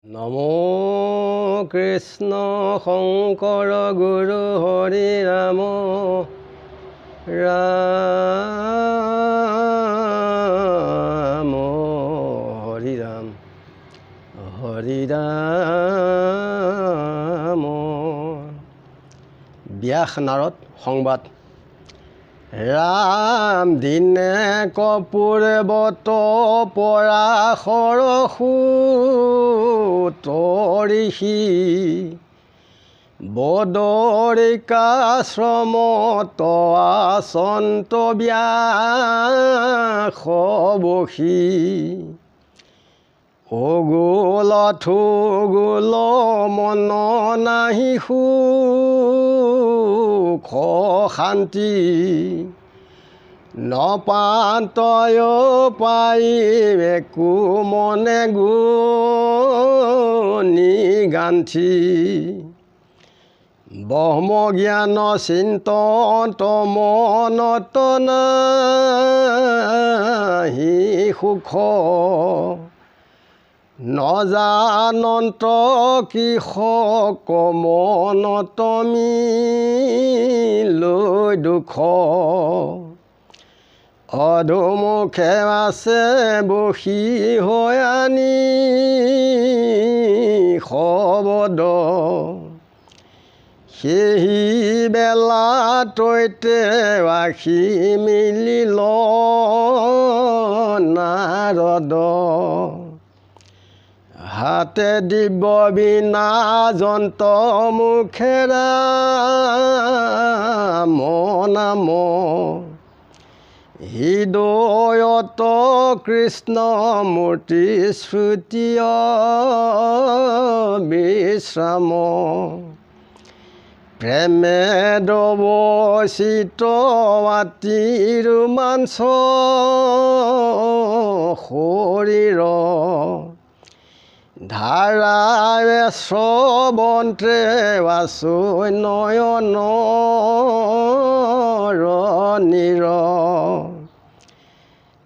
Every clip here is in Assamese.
নমো কৃষ্ণ শংকৰ গুৰু হৰি ৰাম ৰাম হৰি ৰাম হৰি ৰাম। ব্যাস নাৰদ সংবাদ। ৰাম দিনে কপূৰ্বত পৰাশৰ সূত ঋষি বদৰিকাশ্ৰমত আচন্ত ব্যাস বসি অগোল থোগোল মন নাহি সুখ শান্তি নপান্তয় পাই একো মনে গুণি গান্থি ব্ৰহ্মজ্ঞান চিন্তন মনত নাহি সুখ নজানন্ত কৃষক মনত লৈ দুখ অধুমুখে আছে বসি হৈ আনি শবদ সেই বেলা তৈতে ৰাখি মিলিল নাৰদ হাতে দিব বিনা যন্ত মুখেৰা নাম হৃদয়ত কৃষ্ণ মূৰ্তি শ্ৰুতিয় বিশ্ৰাম প্ৰেমে দৱচিত মাতি ৰোমাঞ্চ শৰীৰ ধাৰাৰে শ্ৰৱন্তে বাচো নয়ন নীৰ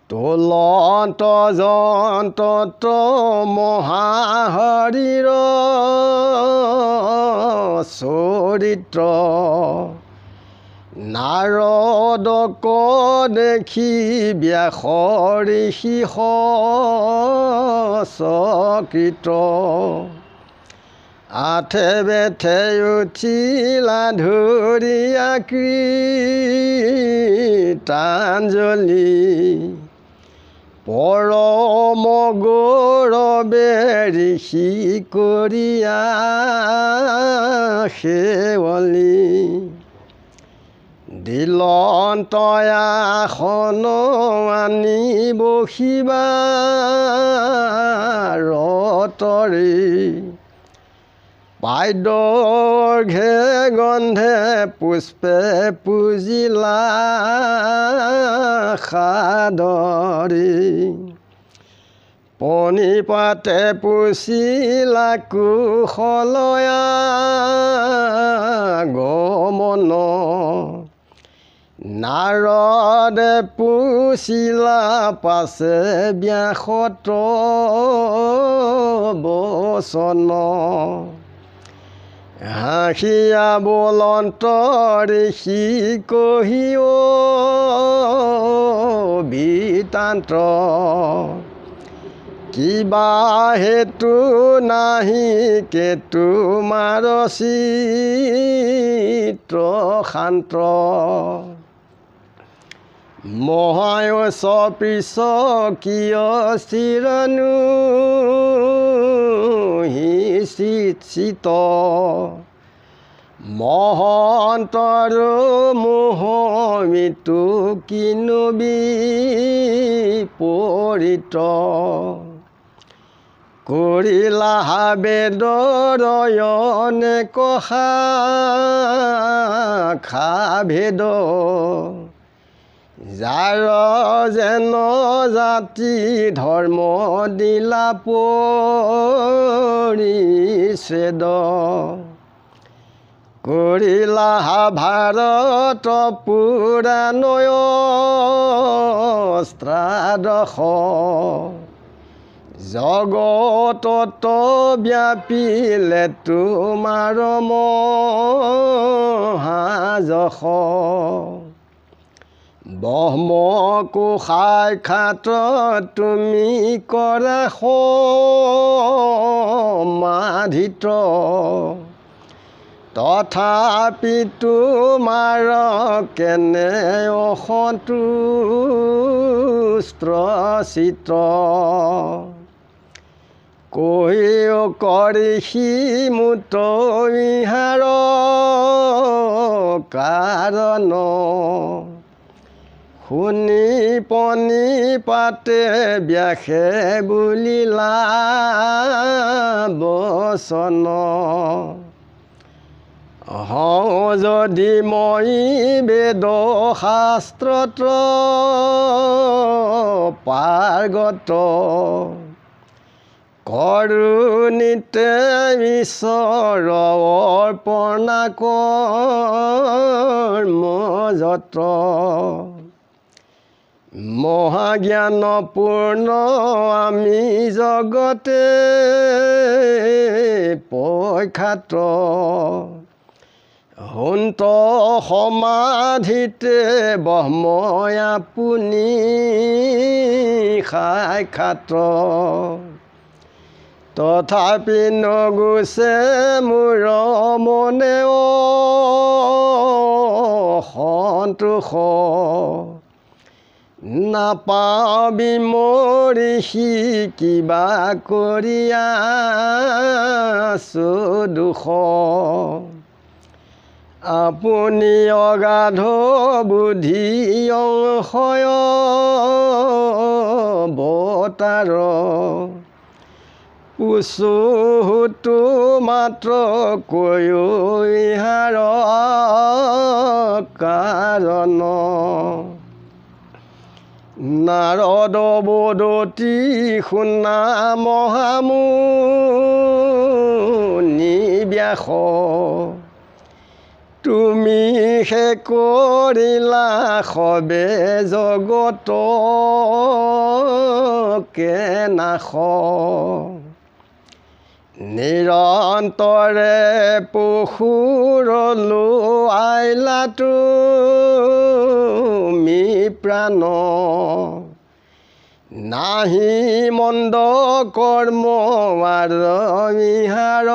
তোলন্ত যন্তত মহাহৰিৰ চৰিত্ৰ নাৰদক দেখি ব্যাস ঋষি চকিত আঠে বেঠে উঠিলা ধুৰীয়া কৃতাঞ্জলি পৰম গৌৰৱে ঋষি কৰিয়া সেৱলি দিলন্ত আসন আনি বহিবা ৰতৰি পাদ্যৰ্ঘে গন্ধে পুষ্পে পূজিলা সাদৰি পণিপাতে পুছিলা কুশলয়া গমন নাৰদে পুছিলা পাছে ব্যাসত বচন হাঁহিয়া বলন্ত ঋষি কহিও বৃত্তান্ত কিবা হেতু নাহি কে তোমাৰ চিত্ৰ শান্ত মহায়স পিছ কিয় চিৰনু চিত মহন্তৰ মোহ মৃত্যু কিনো বিপৰীত কৰিলা বেদৰয়নে কষা ভেদ যাৰ যেন জাতি ধৰ্ম দিলা পৰিচ্ছেদ কৰিলা ভাৰত পুৰাণয় স্ত্ৰাদশ জগতত ব্যাপিলে তোমাৰ মহাযশ ব্ৰহ্মকোষাই খাত তুমি কৰা সমাধিত তথাপি তোমাৰ কেনে অসন্তুষ্ট চিত্ত কৈও কৰি সিমুত ইহাৰ কাৰণ শুনি পনি পাতে ব্যাসে বুলিলা বচন হওঁ যদি মই বেদ শাস্ত্ৰত পাৰ্গত কৰুণীতে ঈশ্বৰ অৰ্পণা কৰ্ম যত মহাজ্ঞানপূৰ্ণ আমি জগতে প্ৰখ্যাত হন্ত সমাধিতে ব্ৰহ্মই আপুনি সাক্ষাৎ তথাপি নগুছে মোৰ মনে সন্তোষ নাপাওঁ বিমৰি সি কিবা কৰি আছো দুখ আপুনি অগাধ বুদ্ধি অংশয় অৱতাৰ পুছুহুতো মাত্ৰ কৈও ইহাৰ কাৰণ নাৰদ বদতি শুনা মহামুনি ব্যাস তুমি হে কৰিলা সবে জগত নাশ নিৰন্তৰে পশুৰলো আইলা তুমি প্ৰাণ নাহি মন্দ কৰ্ম আৰু ইহাৰ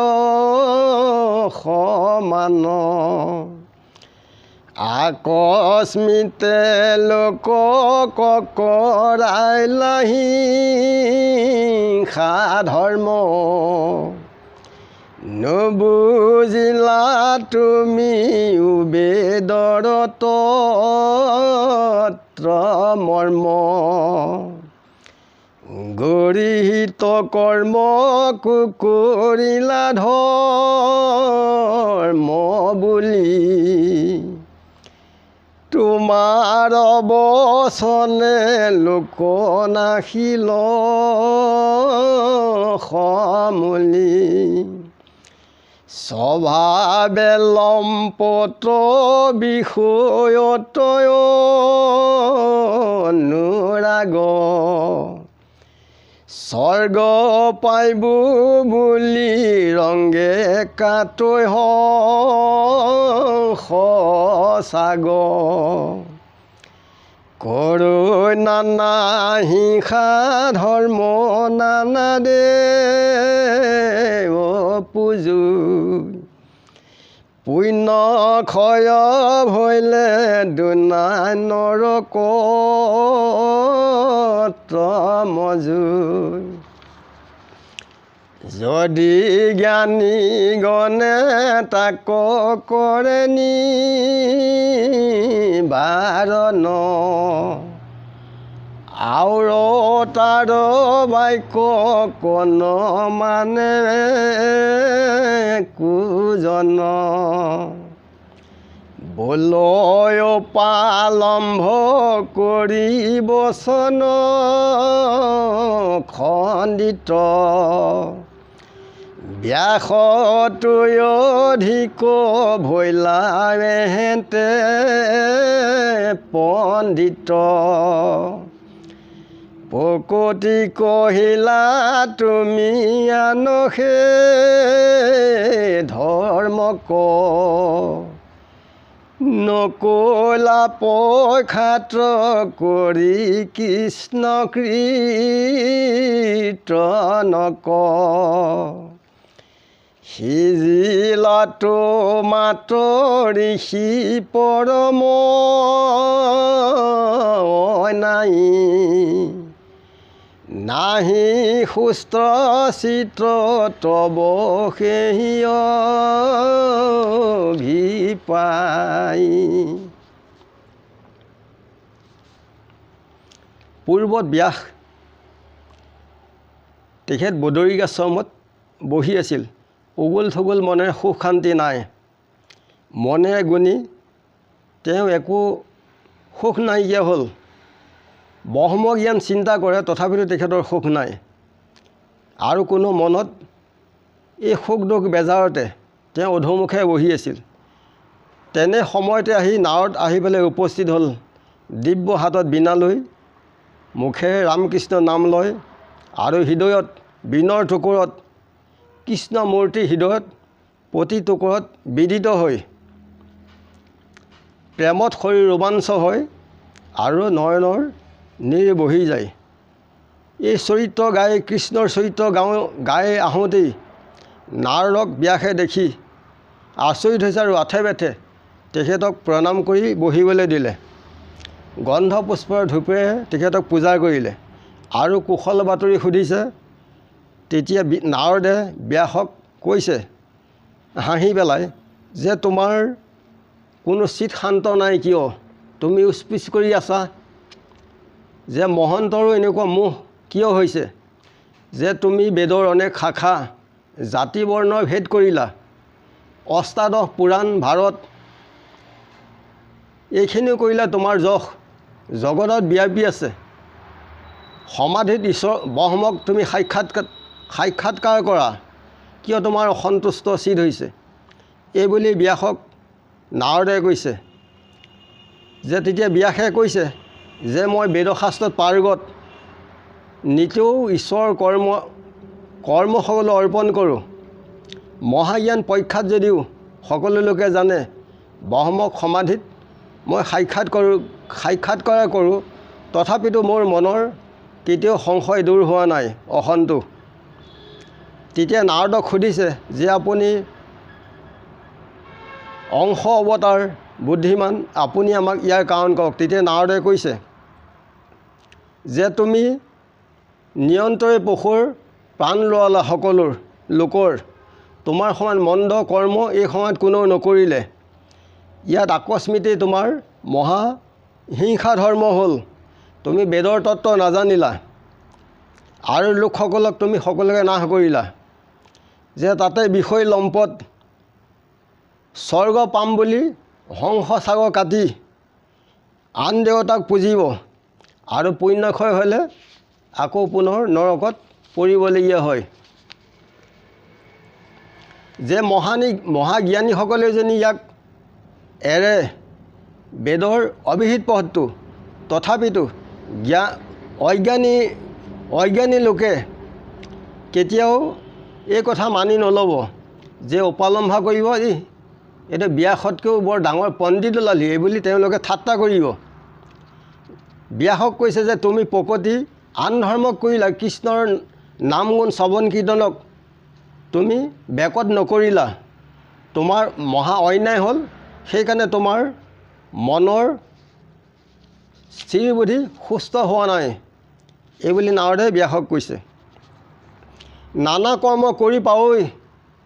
সমান আকস্মিতে লোকক কৰাইলাহি ধৰ্ম নুবুজিলা তুমি বেদৰ তত্ত্ব মৰ্ম গৰিহিত কৰ্ম কৰিলা ধৰ্ম বুলি তোমাৰ বচনে লোক নাখিল সমূলি স্বভাৱে লম্পট বিষয়ত অনুৰাগ স্বৰ্গ পাইব বুলি ৰংগে কাটৈ সঁচাগ কৰোণা নাহিংসা ধৰ্ম নানা দে পূজো পুণ্য ক্ষয় ভৈলে দুনাই নৰক মজুৰ যদি জ্ঞানী গণে তাক কৰে নিবাৰণ আৰু তাৰ বাক্য কোন মানে কুজন বলয় পালম্ভ কৰি বচন খণ্ডিত ব্যাসতৈ অধিক ভৈলা এহেঁতে পণ্ডিত পকতি কহিলা তুমি আনহে ধৰ্ম ক নকলা পখাত্ৰ কৰি কৃষ্ণ কীৰ্তন ক সিজিলা তো মাত ঋষি পৰম নাই নাহি সুস্থ চিত্ৰ তব সেই অভিপাই। পূৰ্বত ব্যাস তেখেত বদৰীকাশ্ৰমত বহি আছিল। উগুল থুগুল মনেৰে সুখ শান্তি নাই। মনেৰে গুণি তেওঁ একো সুখ নাইকিয়া হ'ল। ব্ৰহ্মজ্ঞান চিন্তা কৰে, তথাপিতো তেখেতৰ সুখ নাই। আৰু কোনো মনত এই সুখ দুখ বেজাৰতে তেওঁ অধোমুখে বহি আছিল। তেনে সময়তে আহি নাৱত আহি পেলাই উপস্থিত হ'ল। দিব্য হাতত বীণা লৈ, মুখেৰে ৰামকৃষ্ণ নাম লয় আৰু হৃদয়ত বীণৰ টুকুৰত কৃষ্ণ মূৰ্তি হৃদয়ত প্ৰতি টুকুৰত বিদিত হৈ প্ৰেমত শৰীৰ ৰোমাঞ্চ হয় আৰু নয়নৰ নীৰ বহি যায়। এই চৰিত্ৰ গাই কৃষ্ণৰ চৰিত্ৰ গাই আহোঁতেই নাৰদক ব্যাসে দেখি আচৰিত হৈছে আৰু আঠে বেঠে তেখেতক প্ৰণাম কৰি বহিবলৈ দিলে। গন্ধ পুষ্পৰ ধূপেৰে তেখেতক পূজা কৰিলে আৰু কুশল বাতৰি সুধিছে। তেতিয়া নাৰদে ব্যাসক কৈছে হাঁহি পেলাই যে তোমাৰ কোনো চিত শান্ত নাই কিয়? তুমি উচপিচ কৰি আছা যে মহন্তৰো এনেকুৱা মোহ কিয় হৈছে যে তুমি বেদৰ অনেক শাখা জাতি বৰ্ণৰ ভেদ কৰিলা। অষ্টাদশ পুৰাণ ভাৰত এইখিনিও কৰিলা তোমাৰ যশ জগতত ব্যাপী আছে। সমাধিত ঈশ্বৰ ব্ৰহ্মক তুমি সাক্ষাৎকাৰ কৰা, কিয় তোমাৰ অসন্তুষ্ট চিত হৈছে? এইবুলি ব্যাসক নাৰদে কৈছে। যে তেতিয়া ব্যাসে কৈছে যে মই বেদশাস্ত্ৰত পাৰ্গত, নিতেও ঈশ্বৰ কৰ্ম সকলো অৰ্পণ কৰোঁ। মহাজ্ঞান পৰীক্ষাত যদিও সকলো লোকে জানে ব্ৰহ্মক সমাধিত মই সাক্ষাৎকাৰ কৰোঁ, তথাপিতো মোৰ মনৰ কেতিয়াও সংশয় দূৰ হোৱা নাই, অসন্তোষ। তেতিয়া নাৰদক সুধিছে যে আপুনি অংশ অৱতাৰ বুদ্ধিমান, আপুনি আমাক ইয়াৰ কাৰণ কওক। তেতিয়া নাৰদে কৈছে যে তুমি নিৰন্তৰে পশুৰ প্ৰাণ লোৱালা সকলো লোকৰ, তোমাৰ সমান মন্দ কৰ্ম এই সময়ত কোনেও নকৰিলে। ইয়াত আকস্মিতেই তোমাৰ মহা হিংসা ধৰ্ম হ'ল। তুমি বেদৰ তত্ত্ব নাজানিলা আৰু লোকসকলক তুমি সকলোকে নাশ কৰিলা। যে তাতে বিষয় লম্পট স্বৰ্গ পাম বুলি হংস ছাগৰ কাটি আন দেৱতাক পুজিব আৰু পুণ্যক্ষয় হ'লে আকৌ পুনৰ নৰকত পৰিবলগীয়া হয়। যে মহাজ্ঞানীসকলে যেনি ইয়াক এৰে বেদৰ অভিহিত পথটো, তথাপিতো অজ্ঞানী লোকে কেতিয়াও এই কথা মানি নল'ব যে উপালম্ভা কৰিব, এইটো ব্যাসতকৈও বৰ ডাঙৰ পণ্ডিত ওলালি, এইবুলি তেওঁলোকে ঠাট্টা কৰিব। ব্যাসক কৈছে যে তুমি প্ৰকৃতি আন ধৰ্মক কৰিলা, কৃষ্ণৰ নাম গুণ শ্ৰৱণ কীৰ্তনক তুমি বেকত নকৰিলা। তোমাৰ মহা অন্যায় হ'ল, সেইকাৰণে তোমাৰ মনৰ স্থিৰ বুদ্ধি সুস্থ হোৱা নাই, এইবুলি নাৰদে ব্যাসক কৈছে। নানা কৰ্ম কৰি পাৱই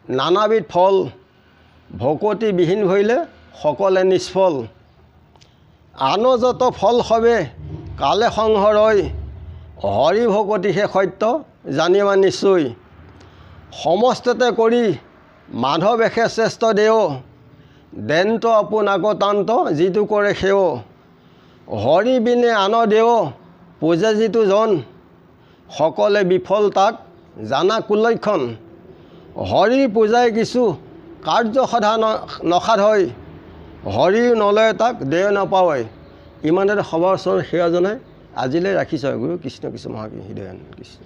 নানাবিধ ফল, ভকতি বিহীন ভৰিলে সকলে নিষ্ফল। আন যত ফল সবে কালে সংহৰয়, হৰি ভকতিহে সত্য জানিবা নিশ্চয়। সমস্ততে কৰি মাধৱ এষে শ্ৰেষ্ঠ দেও, দেন্ত আপোনাক তান্ত যিটো কৰে সেও। হৰি বিনে আন দেও পূজে যিটো জন, সকলে বিফল তাক জানা কুলক্ষণ। হৰিৰ পূজাই কিছু কাৰ্য নসাধ হয়, হৰি নলয় তাক দেহ নাপায়। ইমানতে সবাৰ ওচৰত সেৱাজনাই আজিলৈ ৰাখিছোঁ আৰু গুৰু কৃষ্ণ কৃষ্ণ মহাকৃষ্ণ হৃদয়ানন্দ কৃষ্ণ।